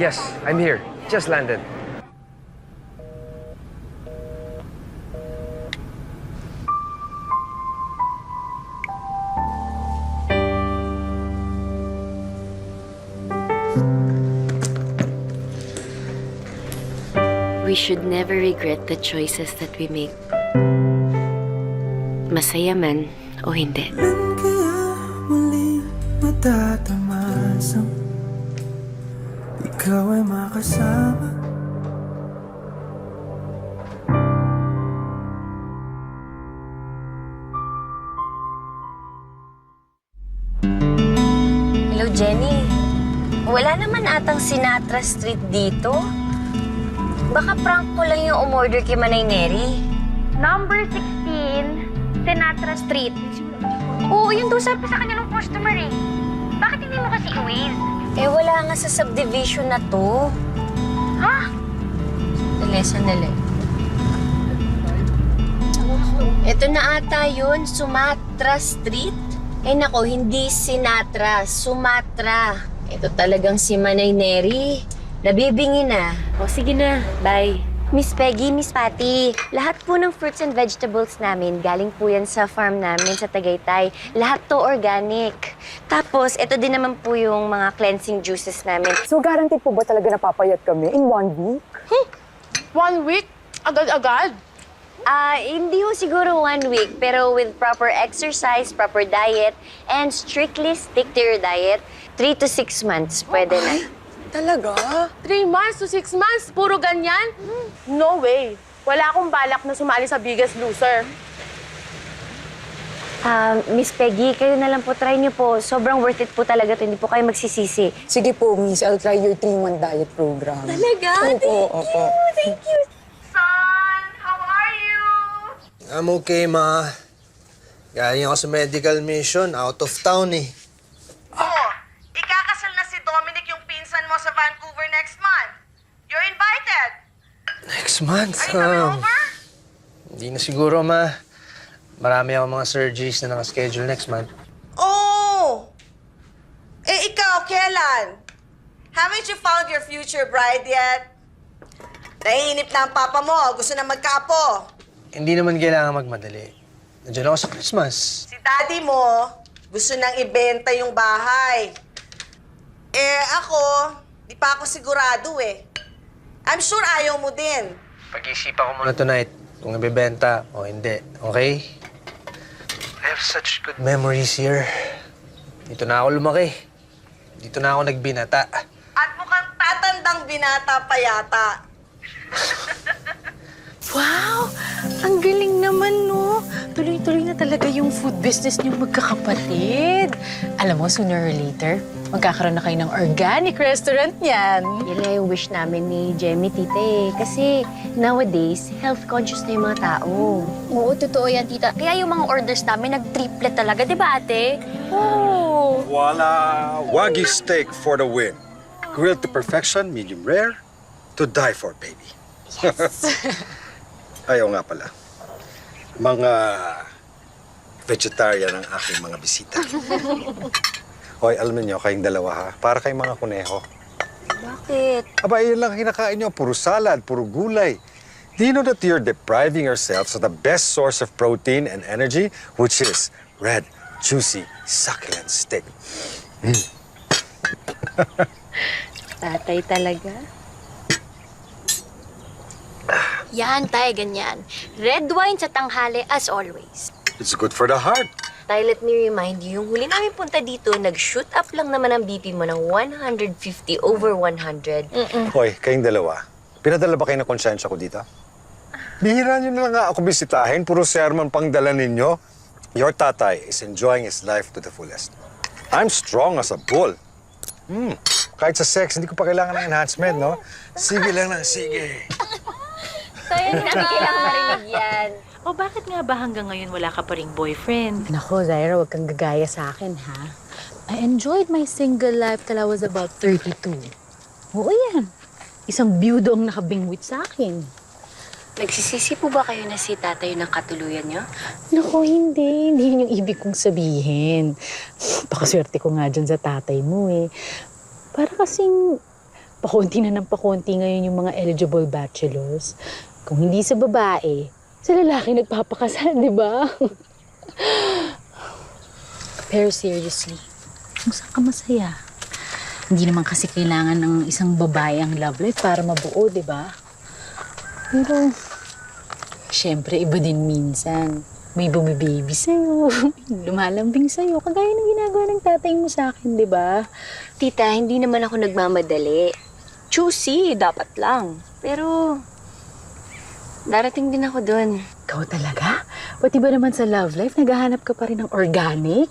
Yes, I'm here. Just landed. We should never regret the choices that we make. Masaya man o hindi. Kaya muli matatamasang ikaw ay makasama. Hello, Jenny. Wala naman atang Sinatra Street dito. Baka prank ko lang yung umorder kay Manay Neri. Number 16, Sinatra Street. Oo, yun doon sabi sa kanya ng customer eh. Bakit hindi mo kasi i-waze? Eh, wala nga sa subdivision na to. Ha? Sandali. Ito na ata yun, Sumatra Street. Eh nako, hindi Sinatra, Sumatra. Ito talagang si Manay Neri. Nabibingi na. O sige na, bye. Miss Peggy, Miss Patty, lahat po ng fruits and vegetables namin, galing po yan sa farm namin sa Tagaytay. Lahat to organic. Tapos, ito din naman po yung mga cleansing juices namin. So, guaranteed po ba talaga napapayat kami in 1 week? 1 week? Agad-agad? Hindi ho siguro 1 week, pero with proper exercise, proper diet, and strictly stick to your diet, 3 to 6 months, pwede na. Talaga? 3 months to 6 months? Puro ganyan? No way. Wala akong balak na sumali sa Biggest Loser. Miss Peggy, kayo na lang po, try niyo po. Sobrang worth it po talaga to, hindi po kayo magsisisi. Sige po, miss. I'll try your 3-month diet program. Talaga? Opo. Thank you. Son, how are you? I'm okay, ma. Galing ako sa medical mission. Out of town, eh. Oh, ikakasal na si Dominic yung pinsan mo sa Vancouver next month. You're invited. Next month? Are you coming over? Hindi na siguro, ma. Marami ako mga surgeries na nakaschedule next month. Oh! Eh, ikaw, kailan? Haven't you found your future bride yet? Naiinip na ang papa mo. Gusto na magkaapo. Hindi naman kailangan magmadali. Nandiyan ako sa Christmas. Si daddy mo, gusto nang ibenta yung bahay. Eh, ako, di pa ako sigurado eh. I'm sure ayaw mo din. Pag-isipan ko muna tonight kung ibebenta o hindi. Okay? I have such good memories here. Dito na ako lumaki. Dito na ako nagbinata. At mukhang tatandang binata pa yata. Wow! Ang galing naman, no? Tuloy-tuloy na talaga yung food business niyong magkakapatid. Alam mo, sooner or later, magkakaroon na kayo ng organic restaurant niyan. Yan nga yung wish namin ni Jemmy, tita eh. Kasi nowadays, health conscious na yung mga tao. Oo, totoo yan, tita. Kaya yung mga orders namin nag-triplet talaga, di ba, ate? Oo. Voila! Wagyu steak for the win. Grilled to perfection, medium rare, to die for, baby. Yes! Ayaw nga pala. Mga vegetarian ang aking mga bisita. Hoy, alam niyo kayong dalawa ha, para kayong mga kuneho. Bakit? Aba, yun lang kinakain niyo, puro salad, puro gulay. Do you know that you're depriving yourselves of the best source of protein and energy, which is red, juicy, succulent steak? Tatay talaga? Yan, tay, ganyan. Red wine sa tanghali as always. It's good for the heart. Tay, let me remind you, yung huli namin punta dito, nag-shoot up lang naman ang BP mo ng 150 over 100. Hoy, kayong dalawa, pinadala ba kayo ng konsyensya ko dito? Bihira niyo na lang nga ako bisitahin, puro sermon pang dala ninyo. Your tatay is enjoying his life to the fullest. I'm strong as a bull. Kahit sa sex, hindi ko pa kailangan ng enhancement, no? Sige lang ng sige. Tay, hindi kailangan marinig yan. O bakit nga ba hanggang ngayon wala ka pa ring boyfriend? Nako, Zaira, huwag kang gagaya sa akin, ha? I enjoyed my single life till I was about 32. Oo yan. Isang byudo ang nakabingwit sa akin. Nagsisisi po ba kayo na si tatay ng katuluyan niyo? Nako, hindi. Hindi yun yung ibig kong sabihin. Pakaswerte ko nga dyan sa tatay mo, eh. Para kasing pakunti na ng pakunti ngayon yung mga eligible bachelors. Kung hindi sa babae, sa lalaki nagpapakasal, di ba? Pero seriously, kung saan ka masaya? Hindi naman kasi kailangan ng isang babae ang love life para mabuo, di ba? Pero, syempre, iba din minsan. May bumibaby sa'yo, lumalambing sa'yo, kagaya ng ginagawa ng tatay mo sa akin, di ba? Tita, hindi naman ako nagmamadali. Choosy, dapat lang. Pero, darating din ako dun. Ikaw talaga? Pati ba naman sa love life, naghahanap ka pa rin ng organic?